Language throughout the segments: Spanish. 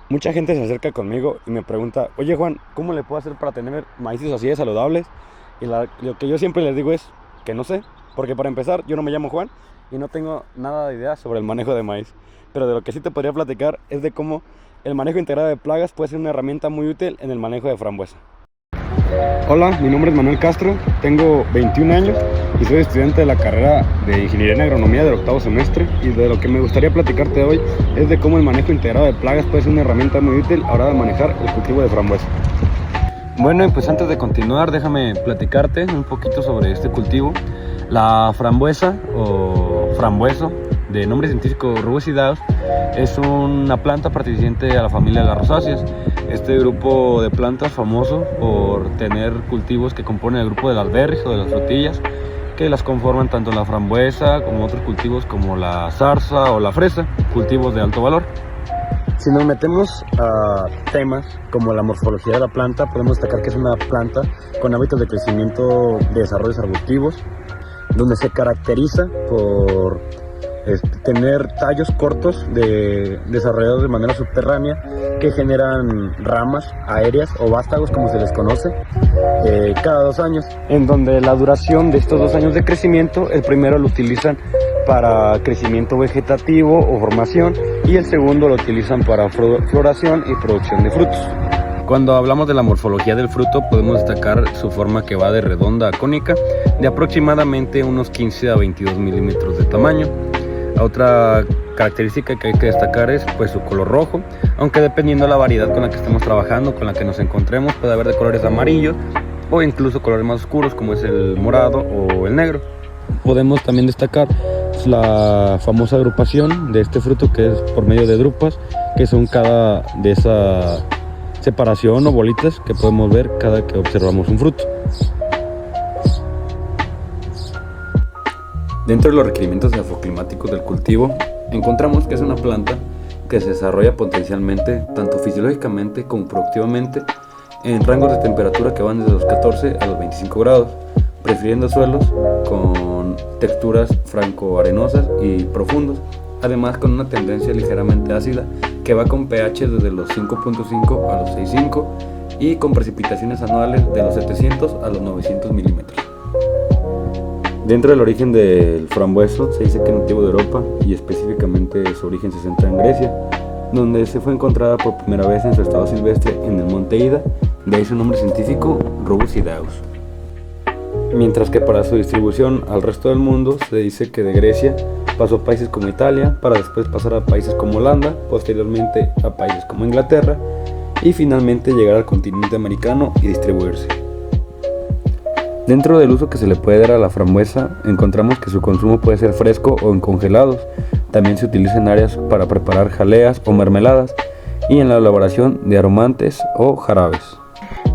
Mucha gente se acerca conmigo y me pregunta, oye Juan, ¿cómo le puedo hacer para tener maíces así de saludables? Lo que yo siempre les digo es que no sé, porque para empezar yo no me llamo Juan y no tengo nada de idea sobre el manejo de maíz. Pero de lo que sí te podría platicar es de cómo el manejo integrado de plagas puede ser una herramienta muy útil en el manejo de frambuesa. Hola, mi nombre es Manuel Castro, tengo 21 años y soy estudiante de la carrera de Ingeniería en Agronomía del octavo semestre, y de lo que me gustaría platicarte hoy es de cómo el manejo integrado de plagas puede ser una herramienta muy útil a la hora de manejar el cultivo de frambuesa. Bueno, y pues antes de continuar, déjame platicarte un poquito sobre este cultivo. La frambuesa o frambueso, de nombre científico Rubidaeus, es una planta perteneciente a la familia de las rosáceas. Este grupo de plantas famoso por tener cultivos que componen el grupo de las berries o de las frutillas, que las conforman tanto la frambuesa como otros cultivos como la zarza o la fresa, cultivos de alto valor. Si nos metemos a temas como la morfología de la planta, podemos destacar que es una planta con hábitos de crecimiento de desarrollos arbustivos, donde se caracteriza por tener tallos cortos desarrollados de manera subterránea que generan ramas aéreas o vástagos, como se les conoce, cada 2 años, en donde la duración de estos 2 años de crecimiento, el primero lo utilizan para crecimiento vegetativo o formación y el segundo lo utilizan para floración y producción de frutos. Cuando hablamos de la morfología del fruto, podemos destacar su forma, que va de redonda a cónica, de aproximadamente unos 15 a 22 milímetros de tamaño. Otra característica que hay que destacar es pues su color rojo, aunque dependiendo de la variedad con la que estemos trabajando, con la que nos encontremos, puede haber de colores amarillos o incluso colores más oscuros como es el morado o el negro. Podemos también destacar la famosa agrupación de este fruto, que es por medio de drupas, que son cada de esa separación o bolitas que podemos ver cada que observamos un fruto. Dentro de los requerimientos geofoclimáticos del cultivo, encontramos que es una planta que se desarrolla potencialmente, tanto fisiológicamente como productivamente, en rangos de temperatura que van desde los 14 a los 25 grados, prefiriendo suelos con texturas franco-arenosas y profundos, además con una tendencia ligeramente ácida que va con pH desde los 5.5 a los 6.5 y con precipitaciones anuales de los 700 a los 900 milímetros. Dentro del origen del frambueso se dice que es nativo de Europa y específicamente su origen se centra en Grecia, donde se fue encontrada por primera vez en su estado silvestre en el monte Ida, de ahí su nombre científico Rubidaeus. Mientras que para su distribución al resto del mundo se dice que de Grecia pasó a países como Italia, para después pasar a países como Holanda, posteriormente a países como Inglaterra y finalmente llegar al continente americano y distribuirse. Dentro del uso que se le puede dar a la frambuesa, encontramos que su consumo puede ser fresco o en congelados. También se utiliza en áreas para preparar jaleas o mermeladas y en la elaboración de aromantes o jarabes.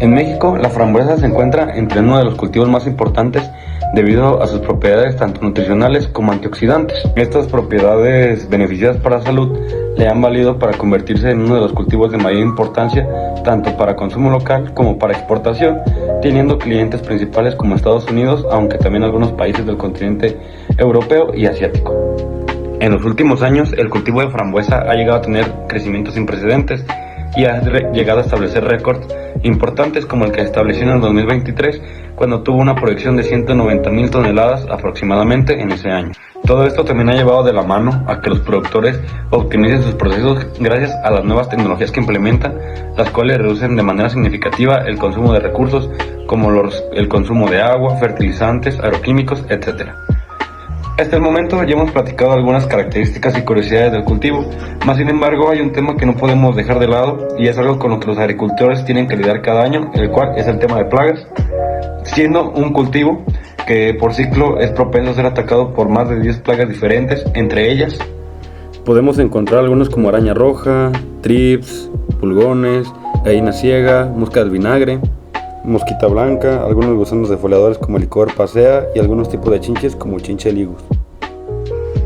En México, la frambuesa se encuentra entre uno de los cultivos más importantes debido a sus propiedades tanto nutricionales como antioxidantes. Estas propiedades beneficiosas para la salud le han valido para convertirse en uno de los cultivos de mayor importancia tanto para consumo local como para exportación, teniendo clientes principales como Estados Unidos, aunque también algunos países del continente europeo y asiático. En los últimos años, el cultivo de frambuesa ha llegado a tener crecimientos sin precedentes y ha llegado a establecer récords importantes, como el que estableció en el 2023, cuando tuvo una proyección de 190,000 toneladas aproximadamente en ese año. Todo esto también ha llevado de la mano a que los productores optimicen sus procesos gracias a las nuevas tecnologías que implementan, las cuales reducen de manera significativa el consumo de recursos como el consumo de agua, fertilizantes, agroquímicos, etc. Hasta el momento ya hemos platicado algunas características y curiosidades del cultivo, mas sin embargo hay un tema que no podemos dejar de lado y es algo con lo que los agricultores tienen que lidiar cada año, el cual es el tema de plagas, siendo un cultivo que por ciclo es propenso a ser atacado por más de 10 plagas diferentes. Entre ellas podemos encontrar algunos como araña roja, trips, pulgones, gallina ciega, mosca del vinagre, mosquita blanca, algunos gusanos defoliadores como el Helicobacter pacea y algunos tipos de chinches como el chinche ligus.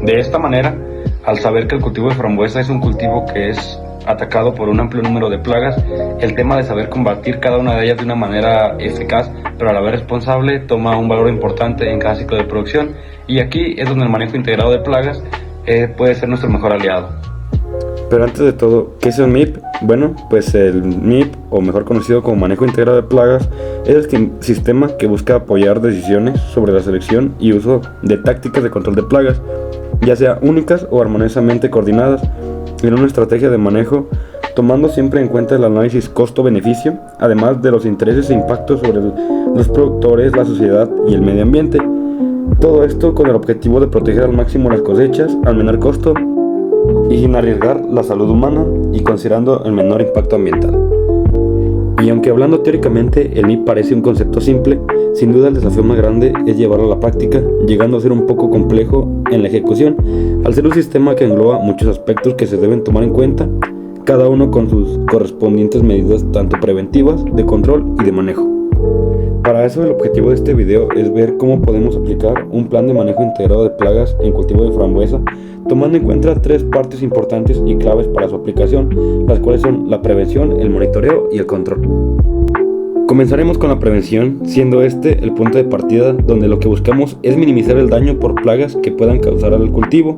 De esta manera, al saber que el cultivo de frambuesa es un cultivo que es atacado por un amplio número de plagas, el tema de saber combatir cada una de ellas de una manera eficaz pero a la vez responsable toma un valor importante en cada ciclo de producción, y aquí es donde el manejo integrado de plagas puede ser nuestro mejor aliado. Pero antes de todo, ¿qué es el MIP? Bueno, pues el MIP, o mejor conocido como manejo integrado de plagas, es el sistema que busca apoyar decisiones sobre la selección y uso de tácticas de control de plagas, ya sea únicas o armoniosamente coordinadas, en una estrategia de manejo, tomando siempre en cuenta el análisis costo-beneficio, además de los intereses e impactos sobre los productores, la sociedad y el medio ambiente. Todo esto con el objetivo de proteger al máximo las cosechas, al menor costo y sin arriesgar la salud humana y considerando el menor impacto ambiental. Y aunque hablando teóricamente el MIP parece un concepto simple, sin duda el desafío más grande es llevarlo a la práctica, llegando a ser un poco complejo en la ejecución, al ser un sistema que engloba muchos aspectos que se deben tomar en cuenta, cada uno con sus correspondientes medidas tanto preventivas, de control y de manejo. Para eso el objetivo de este video es ver cómo podemos aplicar un plan de manejo integrado de plagas en cultivo de frambuesa, tomando en cuenta 3 partes importantes y claves para su aplicación, las cuales son la prevención, el monitoreo y el control. Comenzaremos con la prevención, siendo este el punto de partida donde lo que buscamos es minimizar el daño por plagas que puedan causar al cultivo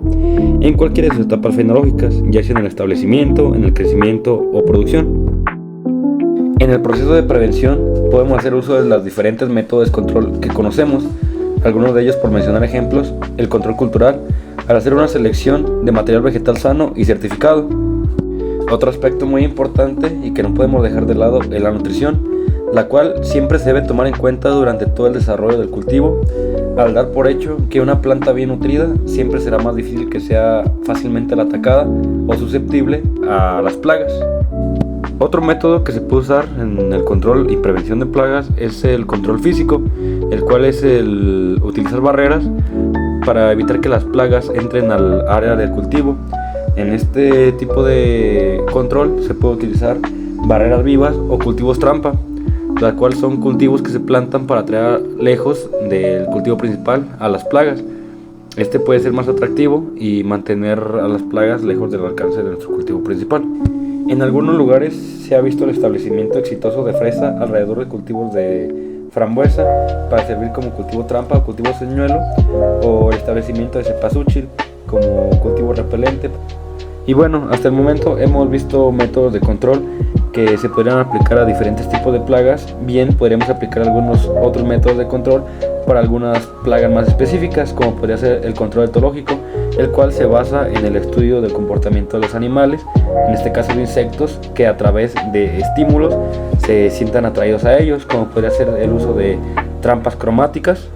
en cualquiera de sus etapas fenológicas, ya sea en el establecimiento, en el crecimiento o producción. En el proceso de prevención podemos hacer uso de los diferentes métodos de control que conocemos, algunos de ellos por mencionar ejemplos: el control cultural, al hacer una selección de material vegetal sano y certificado. Otro aspecto muy importante y que no podemos dejar de lado es la nutrición, la cual siempre se debe tomar en cuenta durante todo el desarrollo del cultivo, al dar por hecho que una planta bien nutrida siempre será más difícil que sea fácilmente atacada o susceptible a las plagas. Otro método que se puede usar en el control y prevención de plagas es el control físico, el cual es el utilizar barreras para evitar que las plagas entren al área del cultivo. En este tipo de control se puede utilizar barreras vivas o cultivos trampa, las cuales son cultivos que se plantan para atraer lejos del cultivo principal a las plagas. Este puede ser más atractivo y mantener a las plagas lejos del alcance de nuestro cultivo principal. En algunos lugares se ha visto el establecimiento exitoso de fresa alrededor de cultivos de frambuesa para servir como cultivo trampa o cultivo señuelo, o el establecimiento de cempasúchil como cultivo repelente. Y bueno, hasta el momento hemos visto métodos de control que se podrían aplicar a diferentes tipos de plagas. Bien, podríamos aplicar algunos otros métodos de control para algunas plagas más específicas, como podría ser el control etológico, el cual se basa en el estudio del comportamiento de los animales, en este caso de insectos, que a través de estímulos se sientan atraídos a ellos, como podría ser el uso de trampas cromáticas,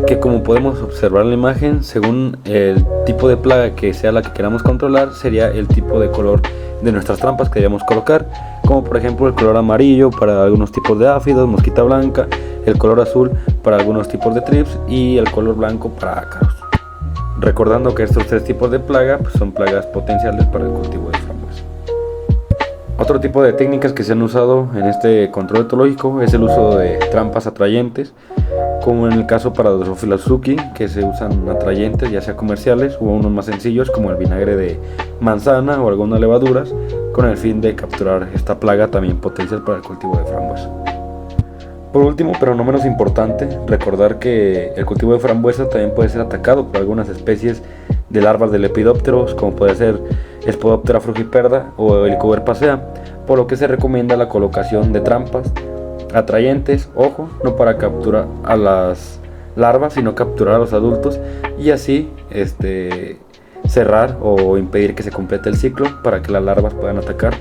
que como podemos observar en la imagen, según el tipo de plaga que sea la que queramos controlar, sería el tipo de color de nuestras trampas que debemos colocar, como por ejemplo el color amarillo para algunos tipos de áfidos, mosquita blanca, el color azul para algunos tipos de trips y el color blanco para ácaros. Recordando que estos 3 tipos de plaga son plagas potenciales para el cultivo de frambuesa. Otro tipo de técnicas que se han usado en este control etológico es el uso de trampas atrayentes, como en el caso para Drosophila azuki, que se usan atrayentes ya sea comerciales o unos más sencillos como el vinagre de manzana o algunas levaduras, con el fin de capturar esta plaga también potencial para el cultivo de frambuesa. Por último, pero no menos importante, recordar que el cultivo de frambuesa también puede ser atacado por algunas especies de larvas de lepidópteros, como puede ser Spodoptera frugiperda o Helicobacter pacea, por lo que se recomienda la colocación de trampas atrayentes, ojo, no para capturar a las larvas, sino capturar a los adultos y así cerrar o impedir que se complete el ciclo para que las larvas puedan atacar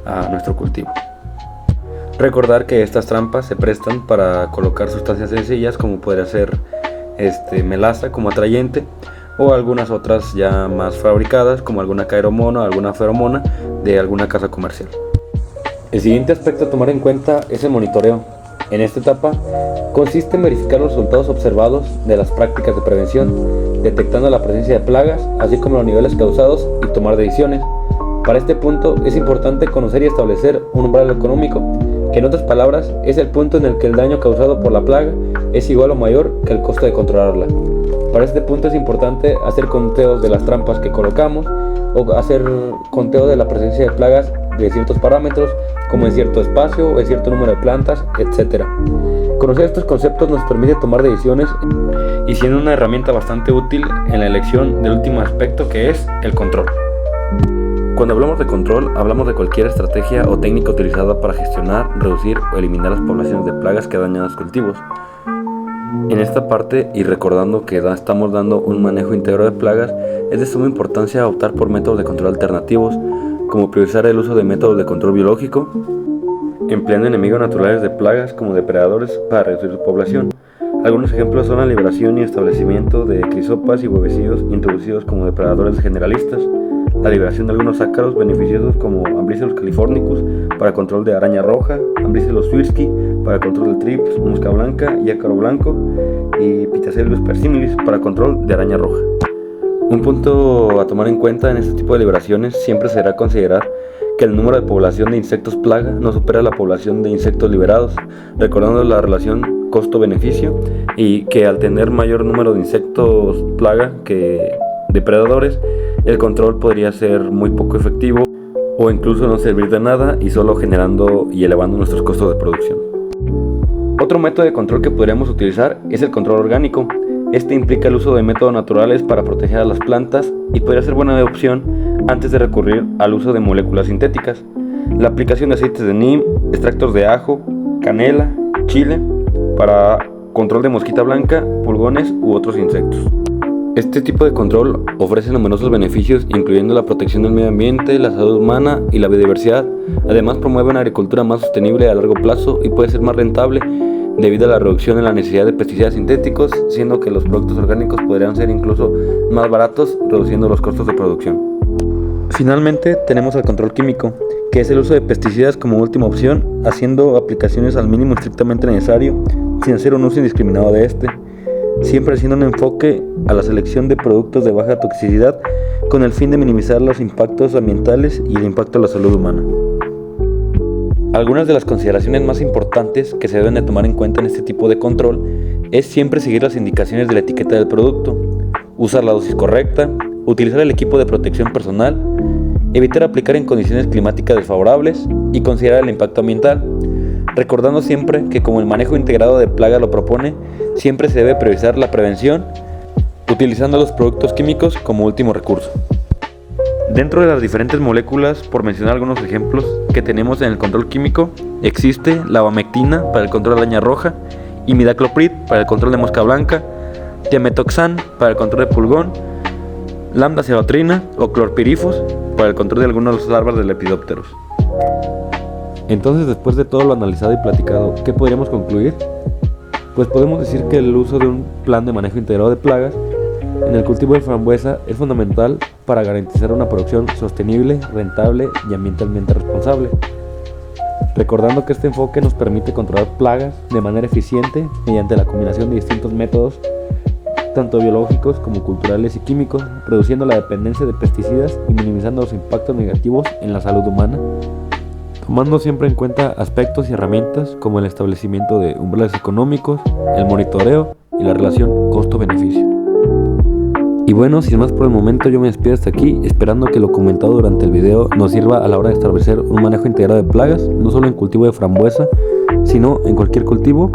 a nuestro cultivo. Recordar que estas trampas se prestan para colocar sustancias sencillas como podría ser melaza como atrayente, o algunas otras ya más fabricadas como alguna caeromona o alguna feromona de alguna casa comercial. El siguiente aspecto a tomar en cuenta es el monitoreo. En esta etapa consiste en verificar los resultados observados de las prácticas de prevención, detectando la presencia de plagas, así como los niveles causados y tomar decisiones. Para este punto es importante conocer y establecer un umbral económico, que en otras palabras es el punto en el que el daño causado por la plaga es igual o mayor que el costo de controlarla. Para este punto es importante hacer conteos de las trampas que colocamos o hacer conteo de la presencia de plagas de ciertos parámetros, como en cierto espacio o en cierto número de plantas, etc. Conocer estos conceptos nos permite tomar decisiones y siendo una herramienta bastante útil en la elección del último aspecto, que es el control. Cuando hablamos de control, hablamos de cualquier estrategia o técnica utilizada para gestionar, reducir o eliminar las poblaciones de plagas que dañan los cultivos. En esta parte, y recordando que estamos dando un manejo íntegro de plagas, es de suma importancia optar por métodos de control alternativos, como priorizar el uso de métodos de control biológico, empleando enemigos naturales de plagas como depredadores para reducir su población. Algunos ejemplos son la liberación y establecimiento de crisopas y huevecillos introducidos como depredadores generalistas, la liberación de algunos ácaros beneficiosos como Ambricellus californicus para control de araña roja, Ambricellus swirsky para control de trips, mosca blanca y ácaro blanco, y Pitacellus persimilis para control de araña roja. Un punto a tomar en cuenta en este tipo de liberaciones siempre será considerar que el número de población de insectos plaga no supera la población de insectos liberados, recordando la relación costo-beneficio, y que al tener mayor número de insectos plaga que depredadores, el control podría ser muy poco efectivo o incluso no servir de nada y solo generando y elevando nuestros costos de producción. Otro método de control que podríamos utilizar es el control orgánico. Este implica el uso de métodos naturales para proteger a las plantas y podría ser buena opción antes de recurrir al uso de moléculas sintéticas. La aplicación de aceites de neem, extractos de ajo, canela, chile para control de mosquita blanca, pulgones u otros insectos. Este tipo de control ofrece numerosos beneficios, incluyendo la protección del medio ambiente, la salud humana y la biodiversidad. Además, promueve una agricultura más sostenible a largo plazo y puede ser más rentable debido a la reducción en la necesidad de pesticidas sintéticos, siendo que los productos orgánicos podrían ser incluso más baratos, reduciendo los costos de producción. Finalmente, tenemos el control químico, que es el uso de pesticidas como última opción, haciendo aplicaciones al mínimo estrictamente necesario, sin hacer un uso indiscriminado de este, siempre haciendo un enfoque a la selección de productos de baja toxicidad con el fin de minimizar los impactos ambientales y el impacto a la salud humana. Algunas de las consideraciones más importantes que se deben de tomar en cuenta en este tipo de control es siempre seguir las indicaciones de la etiqueta del producto, usar la dosis correcta, utilizar el equipo de protección personal, evitar aplicar en condiciones climáticas desfavorables y considerar el impacto ambiental, recordando siempre que como el manejo integrado de plaga lo propone, siempre se debe priorizar la prevención, utilizando los productos químicos como último recurso. Dentro de las diferentes moléculas, por mencionar algunos ejemplos que tenemos en el control químico, existe la abamectina para el control de araña roja, imidacloprid para el control de mosca blanca, tiametoxan para el control de pulgón, lambda-cianotrina o clorpirifos para el control de algunas larvas de lepidópteros. Entonces, después de todo lo analizado y platicado, ¿qué podríamos concluir? Pues podemos decir que el uso de un plan de manejo integrado de plagas en el cultivo de frambuesa es fundamental para garantizar una producción sostenible, rentable y ambientalmente responsable. Recordando que este enfoque nos permite controlar plagas de manera eficiente mediante la combinación de distintos métodos, tanto biológicos como culturales y químicos, reduciendo la dependencia de pesticidas y minimizando los impactos negativos en la salud humana, tomando siempre en cuenta aspectos y herramientas como el establecimiento de umbrales económicos, el monitoreo y la relación costo-beneficio. Y bueno, sin más por el momento, yo me despido hasta aquí, esperando que lo comentado durante el video nos sirva a la hora de establecer un manejo integrado de plagas, no solo en cultivo de frambuesa, sino en cualquier cultivo.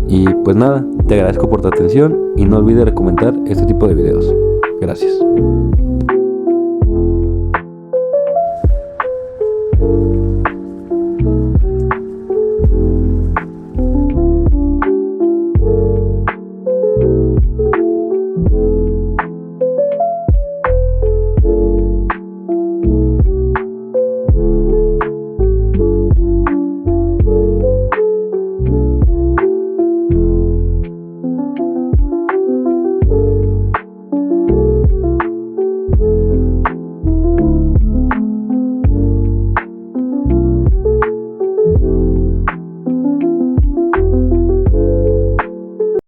Y pues nada, te agradezco por tu atención y no olvides recomendar este tipo de videos. Gracias.